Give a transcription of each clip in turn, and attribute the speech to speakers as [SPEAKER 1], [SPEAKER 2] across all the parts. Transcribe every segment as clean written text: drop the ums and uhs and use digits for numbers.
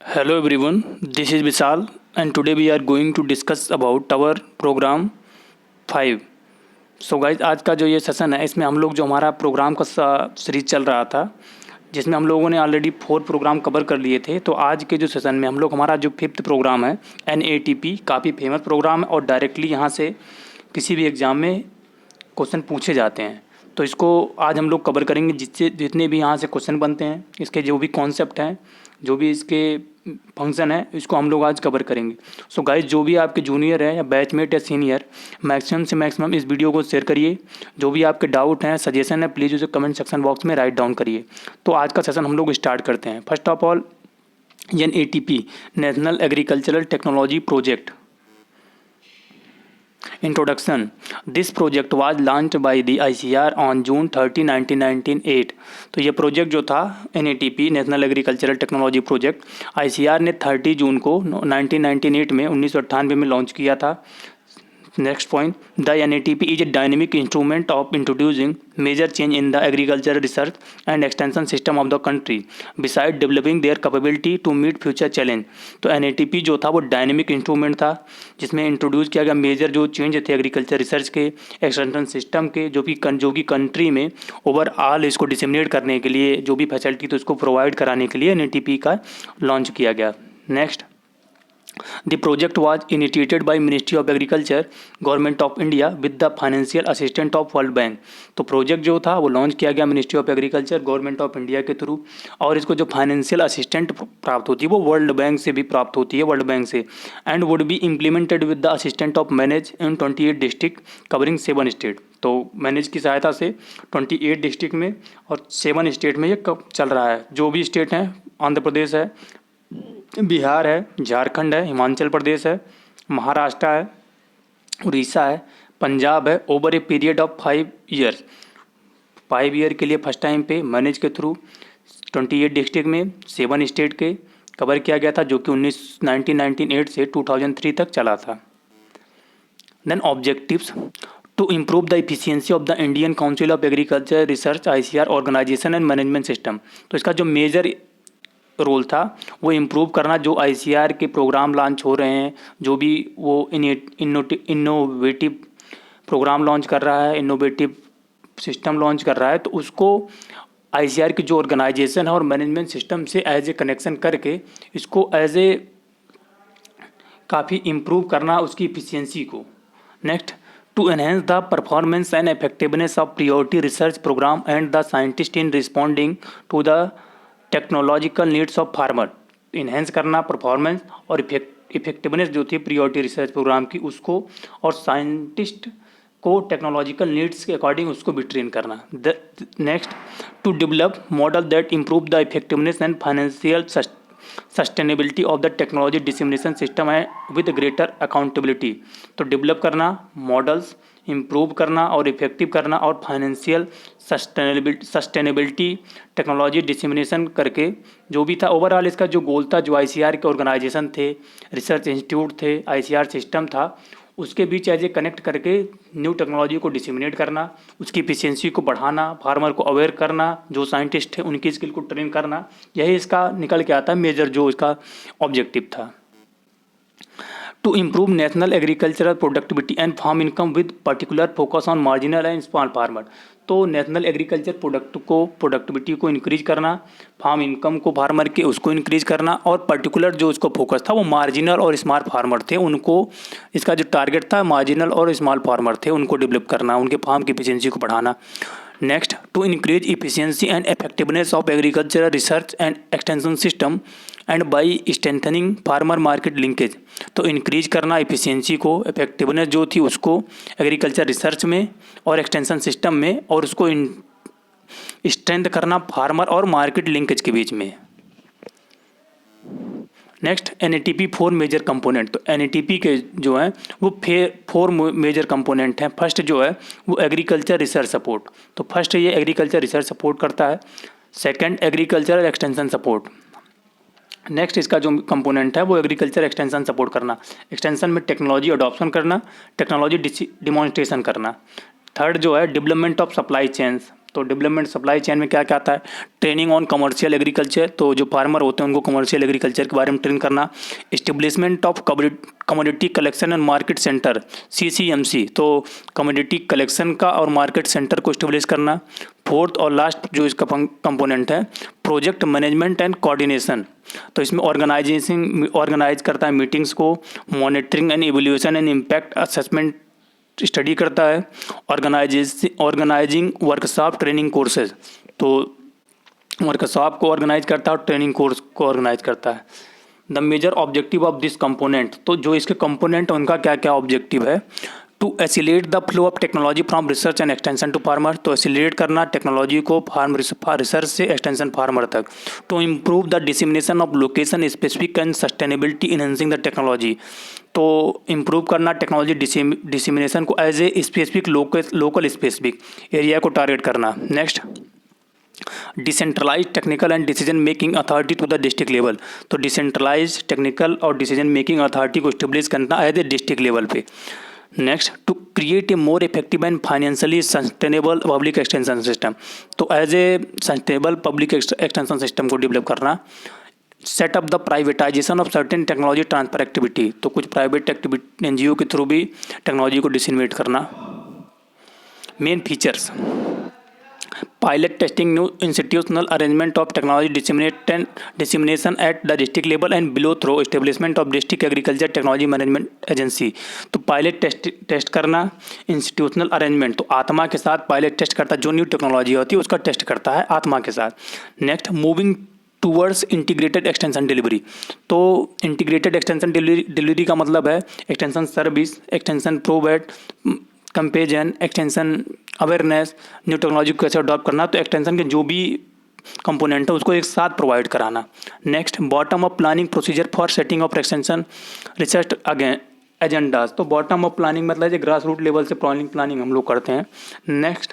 [SPEAKER 1] Hello everyone, this is Vishal and today we are going to discuss about our program 5. So guys आज का जो ये session है इसमें हम लोग जो हमारा प्रोग्राम का सीरीज चल रहा था जिसमें हम लोगों ने ऑलरेडी 4 प्रोग्राम कवर कर लिए थे। तो आज के जो सेशन में हम लोग हमारा जो 5th प्रोग्राम है NATP काफ़ी फेमस प्रोग्राम है और डायरेक्टली यहाँ से किसी भी एग्ज़ाम में क्वेश्चन पूछे जाते हैं। तो इसको आज हम लोग कवर करेंगे जिससे जितने भी यहाँ से क्वेश्चन बनते हैं, इसके जो भी कॉन्सेप्ट हैं, जो भी इसके फंक्शन है, इसको हम लोग आज कवर करेंगे। सो गाइज जो भी आपके जूनियर है या बैचमेट या सीनियर, मैक्सिमम से मैक्सिमम इस वीडियो को शेयर करिए। जो भी आपके डाउट हैं, सजेशन है, प्लीज़ उसे कमेंट सेक्शन बॉक्स में राइट डाउन करिए। तो आज का सेशन हम लोग स्टार्ट करते हैं। First of all NATP national agricultural technology project Introduction. This project was launched by the ICR on June 30, 1998. तो ये प्रोजेक्ट जो था NATP national agricultural technology project ICR ने 30 जून को 1998 में 1998 में लॉन्च किया था। Next point, the NATP is a dynamic instrument of introducing major change in the agriculture research and extension system of the country beside developing their capability to meet future challenge. तो NATP जो था वो dynamic instrument था जिसमें introduce किया गया major जो change थे एग्रीकल्चर रिसर्च के, एक्सटेंशन सिस्टम के, जो कि कंट्री में ओवरऑल इसको डिसेमिनेट करने के लिए जो भी फैसिलिटी थी उसको प्रोवाइड कराने के लिए NATP का लॉन्च किया गया। Next, The project was initiated by Ministry of Agriculture, Government of India with the financial assistance of World Bank। तो प्रोजेक्ट जो था वो लॉन्च किया गया ministry of agriculture, government of India के थ्रू, और इसको जो फाइनेंशियल असिस्टेंट प्राप्त होती है वो वर्ल्ड बैंक से भी प्राप्त होती है, वर्ल्ड बैंक से, and would be implemented with the assistant of manage in 28 district covering 7 state. तो मैनेज की सहायता से 28 डिस्ट्रिक्ट में और 7 स्टेट में ये कब चल रहा है। जो भी स्टेट हैं, आंध्र प्रदेश है, बिहार है, झारखंड है, हिमाचल प्रदेश है, महाराष्ट्र है, उड़ीसा है, पंजाब है, over a period of 5 years. 5 year के लिए फर्स्ट टाइम पे मैनेज के थ्रू 28 डिस्ट्रिक्ट में 7 स्टेट के कवर किया गया था, जो कि 1998 से 2003 तक चला था। Then objectives, to improve the efficiency of the Indian Council of Agriculture Research ICR organisation and management system. तो इसका जो मेजर रोल था वो इम्प्रूव करना। जो ICR के प्रोग्राम लॉन्च हो रहे हैं, जो भी वो इनोवेटिव प्रोग्राम लॉन्च कर रहा है, इनोवेटिव सिस्टम लॉन्च कर रहा है, तो उसको ICR की जो ऑर्गेनाइजेशन है और मैनेजमेंट सिस्टम से एज ए कनेक्शन करके इसको एज ए काफ़ी इम्प्रूव करना उसकी इफिशियंसी को। Next, to enhance the performance and effectiveness of priority research program and the scientist in responding to the technological needs of farmer. Enhance करना performance और effectiveness जो थी प्रियोरिटी रिसर्च प्रोग्राम की उसको, और साइंटिस्ट को टेक्नोलॉजिकल नीड्स के according उसको भी ट्रेन करना। Next, to develop model that improve the effectiveness and financial sustainability of the technology dissemination system है विद ग्रेटर अकाउंटेबिलिटी। तो डेवलप करना, मॉडल्स इम्प्रूव करना और इफेक्टिव करना, और फाइनेंशियल सस्टेनेबिलिटी टेक्नोलॉजी डिसेमिनेशन करके जो भी था ओवरऑल इसका जो गोल था, जो ICR के ऑर्गेनाइजेशन थे, रिसर्च इंस्टीट्यूट थे, ICR सिस्टम था, उसके बीच एज ए कनेक्ट करके न्यू टेक्नोलॉजी को डिसेमिनेट करना, उसकी एफिशिएंसी को बढ़ाना, फार्मर को अवेयर करना, जो साइंटिस्ट थे उनकी स्किल को ट्रेन करना। यही इसका निकल के आता है मेजर जो इसका ऑब्जेक्टिव था। To improve national agricultural productivity and farm income with particular focus on marginal and small farmer. तो नेशनल एग्रीकल्चर प्रोडक्टिविटी को इंक्रीज करना, फार्म इनकम को फार्मर के उसको इंक्रीज करना, और पर्टिकुलर जो उसको फोकस था वो मार्जिनल और स्मॉल फार्मर थे, उनको इसका जो टारगेट था मार्जिनल और स्मॉल फार्मर थे उनको डेवलप करना, उनके फार्म की एफिशिएंसी को बढ़ाना। Next, to increase efficiency and effectiveness of agricultural research and extension system and by strengthening farmer market linkage. तो इंक्रीज करना इफिशियंसी को, इफेक्टिवनेस जो थी उसको एग्रीकल्चर रिसर्च में और एक्सटेंशन सिस्टम में, और उसको स्ट्रेंथ करना फार्मर और मार्केट लिंकेज के बीच में। Next, NATP 4 major component. तो NATP के जो हैं वो 4 मेजर कंपोनेंट हैं। फर्स्ट जो है वो एग्रीकल्चर रिसर्च सपोर्ट। तो फर्स्ट ये एग्रीकल्चर रिसर्च सपोर्ट करता है। Second, agricultural extension support. Next इसका जो कंपोनेंट है वो एग्रीकल्चर एक्सटेंशन सपोर्ट करना, एक्सटेंशन में टेक्नोलॉजी अडॉप्शन करना, टेक्नोलॉजी डिमॉन्स्ट्रेशन करना। थर्ड जो है डेवलपमेंट ऑफ सप्लाई चेन्स। तो डेवलपमेंट सप्लाई चेन में क्या क्या आता है, ट्रेनिंग ऑन कमर्शियल एग्रीकल्चर, तो जो फार्मर होते हैं उनको कमर्शियल एग्रीकल्चर के बारे में ट्रेन करना। Establishment of commodity collection and market centre CCMC, तो कमोडिटी कलेक्शन का और मार्केट सेंटर को इस्टेब्लिश करना। फोर्थ और लास्ट जो इसका कंपोनेंट है, प्रोजेक्ट मैनेजमेंट एंड कोऑर्डिनेशन, तो इसमें ऑर्गेनाइज करता है मीटिंग्स को, monitoring and evaluation and impact assessment study करता है, ऑर्गेनाइजिंग वर्कशॉप ट्रेनिंग कोर्सेज, तो वर्कशॉप को ऑर्गेनाइज करता है और ट्रेनिंग कोर्स को ऑर्गेनाइज करता है। The major objective of this component, तो जो इसके कंपोनेंट हैं उनका क्या क्या ऑब्जेक्टिव है, to accelerate the flow of technology from research and extension to farmer, तो एसिलेट करना टेक्नोलॉजी को रिसर्च से एक्सटेंशन फार्मर तक। To improve the dissemination of location specific and sustainability enhancing the technology, तो इम्प्रूव करना technology dissemination को as a specific local specific area को target करना। Next, decentralize technical and decision making authority to the district level, तो decentralize technical और decision making authority को establish करना as a district level पे। Next, to create a more effective and financially sustainable public extension system, तो as a sustainable public extension system को develop करना। Set up the privatization of certain technology transfer activity, तो कुछ private activity NGO के through भी technology को disseminate करना। Main features, pilot testing, new institutional arrangement of technology dissemination at the district level and below through establishment of district agriculture technology management agency, तो pilot test करना। Institutional arrangement, तो आत्मा के साथ pilot test करता है, जो न्यू टेक्नोलॉजी होती है उसका टेस्ट करता है आत्मा के साथ। Next, moving towards integrated extension delivery, तो इंटीग्रेटेड एक्सटेंशन डिलीवरी का मतलब है extension service, extension provide, compassion, extension awareness, new technology को कैसे अडॉप्ट करना, तो एक्सटेंशन के जो भी कंपोनेंट है उसको एक साथ प्रोवाइड कराना। Next, bottom up planning procedure for setting of extension research again agendas, तो बॉटम अप प्लानिंग मतलब ग्रास रूट लेवल से प्लानिंग हम लोग करते हैं। Next,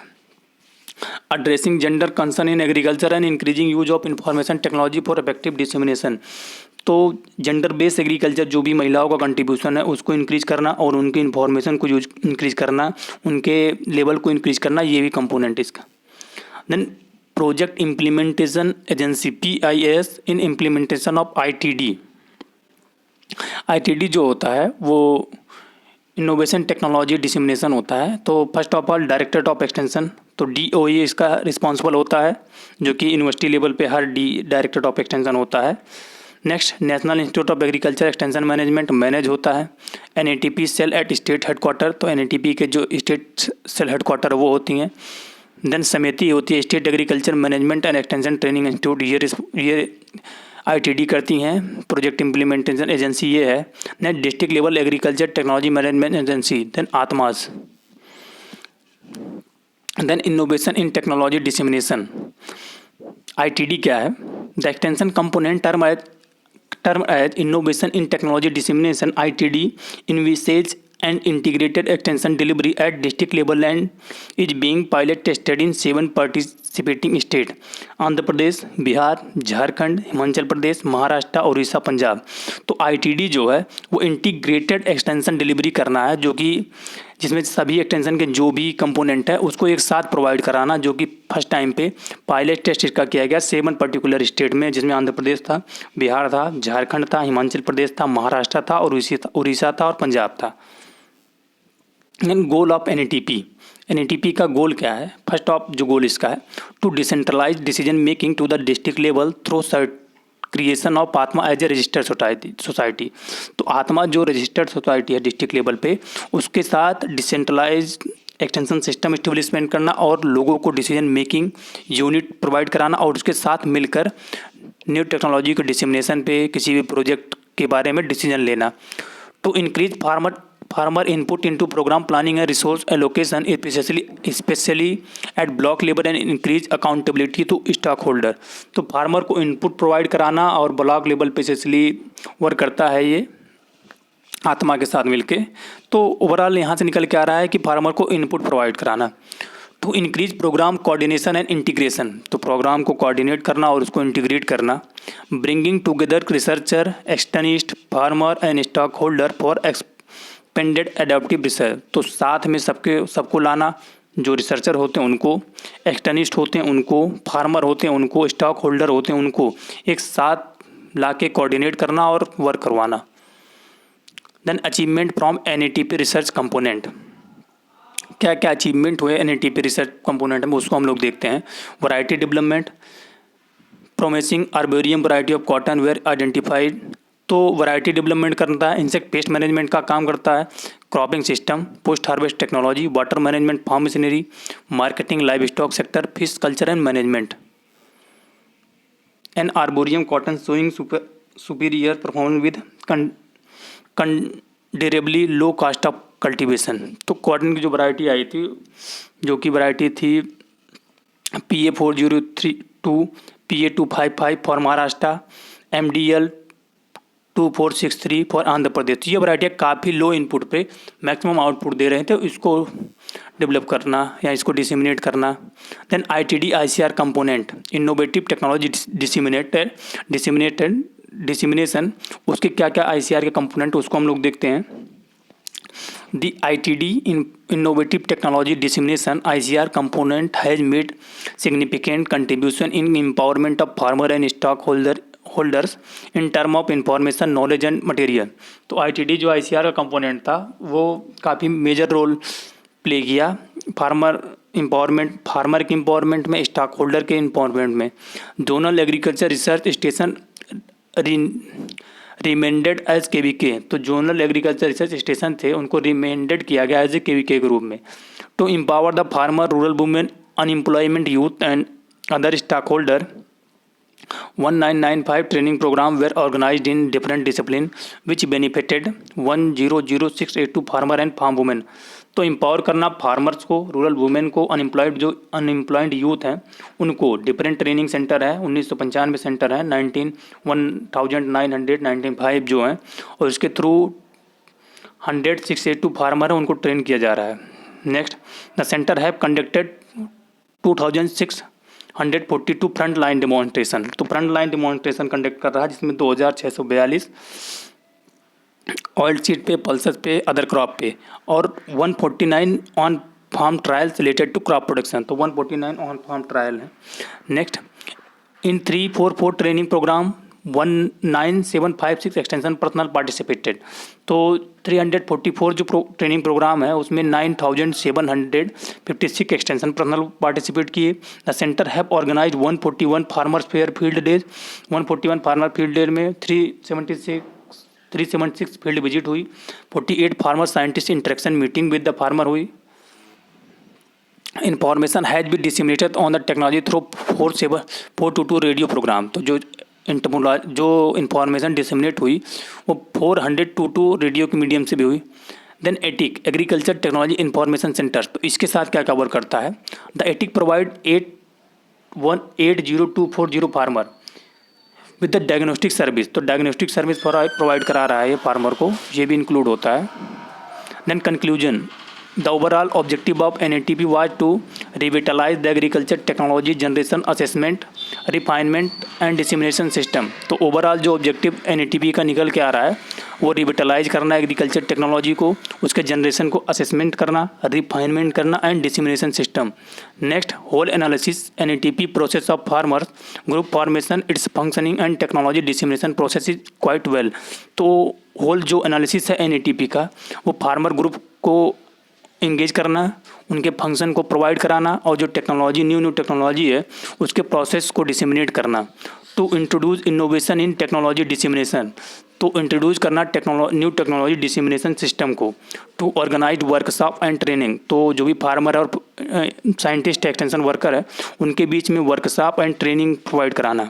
[SPEAKER 1] addressing gender concern in agriculture and increasing use of information technology for effective dissemination, तो gender based agriculture जो भी महिलाओं का कंट्रीब्यूशन है उसको इंक्रीज करना और उनकी इन्फॉर्मेशन को यूज इंक्रीज करना, उनके लेवल को इंक्रीज करना, ये भी कंपोनेंट इसका। Then project implementation agency PIS in implementation of ITD जो होता है वो इनोवेशन टेक्नोलॉजी डिसिमिनेशन होता है। तो first of all directorate of extension, तो DOE इसका रिस्पॉन्सिबल होता है, जो कि यूनिवर्सिटी लेवल पे हर डायरेक्टरेट ऑफ एक्सटेंशन होता है। Next, national institute of agriculture extension management manage होता है। NATP cell at state headquarter, तो NATP के जो स्टेट सेल हेडक्वार्टर वो होती हैं। देन समिति होती है state agriculture management and extension training institute, ये ITD करती हैं। प्रोजेक्ट इम्प्लीमेंटेशन एजेंसी ये है। Next, district level agriculture technology management agency, then आत्मास। Then innovation in technology dissemination, ITD क्या है, the extension component term as innovation in technology dissemination ITD envisages and integrated extension delivery at district level and is being pilot tested in 7 participating states Andhra Pradesh, Bihar, Jharkhand, Himachal Pradesh, Maharashtra, Orissa, Punjab. तो ITD जो है वो integrated extension delivery करना है, जो कि जिसमें सभी एक्सटेंशन के जो भी कंपोनेंट है उसको एक साथ प्रोवाइड कराना, जो कि फर्स्ट टाइम पे पायलट टेस्ट इसका किया गया 7 पर्टिकुलर स्टेट में, जिसमें आंध्र प्रदेश था, बिहार था, झारखंड था, हिमाचल प्रदेश था, महाराष्ट्र था और उड़ीसा था और पंजाब था। गोल ऑफ NATP का गोल क्या है, फर्स्ट ऑफ जो गोल इसका है, to decentralize decision making to the district level through creation of ATMA as a registered society. तो आत्मा जो रजिस्टर्ड सोसाइटी है डिस्ट्रिक्ट लेवल पे, उसके साथ डिसेंट्रलाइज एक्सटेंशन सिस्टम इस्टेब्लिशमेंट करना और लोगों को डिसीजन मेकिंग यूनिट प्रोवाइड कराना और उसके साथ मिलकर न्यू टेक्नोलॉजी के डिसिमिनेशन पे किसी भी प्रोजेक्ट के बारे में डिसीजन लेना। To increase farmer input into program planning and resource allocation especially at block level and increase accountability to stockholder। तो फार्मर को इनपुट प्रोवाइड कराना और ब्लॉक लेवल पे स्पेशली वर्क करता है ये आत्मा के साथ मिलके। तो ओवरऑल यहाँ से निकल के आ रहा है कि फार्मर को इनपुट प्रोवाइड कराना। To increase program coordination and integration, तो प्रोग्राम को कोऑर्डिनेट करना और उसको इंटीग्रेट करना। Bringing together researcher, extensionist, farmer and stock holder for पेंडेड एडाप्टिव रिसर्च, तो साथ में सबको लाना, जो रिसर्चर होते हैं उनको, एक्सटर्निस्ट होते हैं उनको, फार्मर होते हैं उनको, स्टॉक होल्डर होते हैं उनको एक साथ ला के कोऑर्डिनेट करना और वर्क करवाना। Then achievement from NATP research component, क्या क्या अचीवमेंट हुए NATP रिसर्च कंपोनेंट में उसको हम लोग देखते हैं। Variety development, promising arboreum variety of cotton were identified, तो वैरायटी डेवलपमेंट करता है, इंसेक्ट पेस्ट मैनेजमेंट का काम करता है, cropping system, post harvest technology, water management, farm machinery, marketing, live stock sector, fish culture and management. An arboreum cotton showing superior performance with considerably low cost of cultivation. तो cotton की जो variety आई थी, जो कि variety थी PA4032, PA255 for Maharashtra, MDL 2463 for Andhra Pradesh. तो ये वैरायटियाँ काफ़ी लो इनपुट पे मैक्सिमम आउटपुट दे रहे थे, इसको डेवलप करना या इसको डिसिमिनेट करना। Then ITD ICR component, innovative technology dissemination, उसके क्या क्या ICR के कंपोनेंट उसको हम लोग देखते हैं। The ITD innovative technology dissemination ICR component has made significant contribution in empowerment of farmer and stockholders in term of information, knowledge and material। तो ITD जो ICR का कंपोनेंट था वो काफ़ी मेजर रोल प्ले किया फार्मर के empowerment में, stock holder के एम्पावरमेंट में। Zonal agriculture research station remanded as KVK, तो जोनल एग्रीकल्चर रिसर्च स्टेशन थे उनको रिमेंडेड किया गया एज ए KVK के रूप में। To empower the farmer, rural women, unemployment youth and other stock holder, 1995 training program were organized in different discipline which benefited 100,682 farmer and farm women. तो empower करना farmers को, रूरल वुमेन को, unemployed youth हैं उनको। Different training centre है, 1995 centre है, 1995 जो हैं, और इसके थ्रू 100,682 फार्मर हैं उनको ट्रेन किया जा रहा है। Next, the center have conducted 2,642 front line demonstration. तो फ्रंट लाइन डिमॉन्स्ट्रेशन कंडक्ट कर रहा है जिसमें 2,642 ऑयल सीड पे, पल्सेस पे, अदर क्रॉप पे, और 149 on farm trials related to crop production. तो 149 ऑन फार्म ट्रायल है। Next, in 344 training program 19756 extension personnel participated. तो 344 जो ट्रेनिंग प्रोग्राम है उसमें 9756 एक्सटेंशन पर्सनल पार्टिसिपेट किए। The center have organise 141 farmers fair field days, 141 farmer field days में 376 field visit हुई, 48 farmer scientist interaction meeting with the farmer हुई। Information has be disseminated on the technology through 422 radio program. तो जो information disseminate हुई वो 422 radio के medium से भी हुई। Then ATIC agriculture technology information center, तो इसके साथ क्या कवर करता है। The ATIC provide 8,180,240 farmer with the diagnostic service. तो डायग्नोस्टिक सर्विस प्रोवाइड करा रहा है ये फार्मर को, ये भी इंक्लूड होता है। Then conclusion, the overall objective of NATP was to revitalize the agriculture technology generation, assessment, refinement and dissemination system. तो ओवरऑल जो ऑब्जेक्टिव NATP का निकल के आ रहा है वो रिविटलाइज करना एग्रीकल्चर टेक्नोलॉजी को, उसके जनरेशन को असेसमेंट करना, रिफाइनमेंट करना and dissemination system. Next, whole analysis NATP process of farmers, group formation, its functioning and technology dissemination process is quite well. तो होल जो एनालिसिस है NATP का वो फार्मर ग्रुप को इंगेज करना, उनके फंक्शन को प्रोवाइड कराना, और जो टेक्नोलॉजी न्यू टेक्नोलॉजी है उसके प्रोसेस को डिसिमिनेट करना। To introduce innovation in technology dissemination, तो इंट्रोड्यूस करना न्यू टेक्नोलॉजी डिसिमिनेशन सिस्टम को। To organize workshop and training, तो जो भी फार्मर है और साइंटिस्ट एक्सटेंशन वर्कर है उनके बीच में वर्कशॉप एंड ट्रेनिंग प्रोवाइड कराना।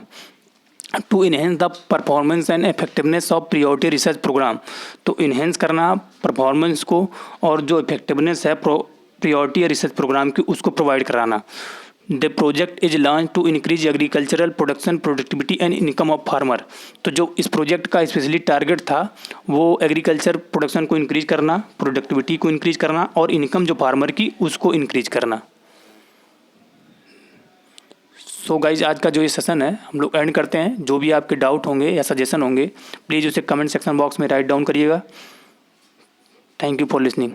[SPEAKER 1] To enhance the performance and effectiveness of priority research program, तो इन्हेंस करना परफॉर्मेंस को और जो इफेक्टिवनेस है प्रियोरिटी रिसर्च प्रोग्राम की उसको प्रोवाइड कराना। The project is launch to increase agricultural production, productivity and income of farmer. तो जो इस प्रोजेक्ट का स्पेशली टारगेट था वो एग्रीकल्चर प्रोडक्शन को इंक्रीज करना, प्रोडक्टिविटी को इंक्रीज करना और इनकम जो फार्मर की उसको इंक्रीज करना। सो गाइज, आज का जो ये सेशन है हम लोग एंड करते हैं। जो भी आपके डाउट होंगे या सजेशन होंगे प्लीज़ उसे कमेंट सेक्शन बॉक्स में राइट डाउन करिएगा। Thank you for listening.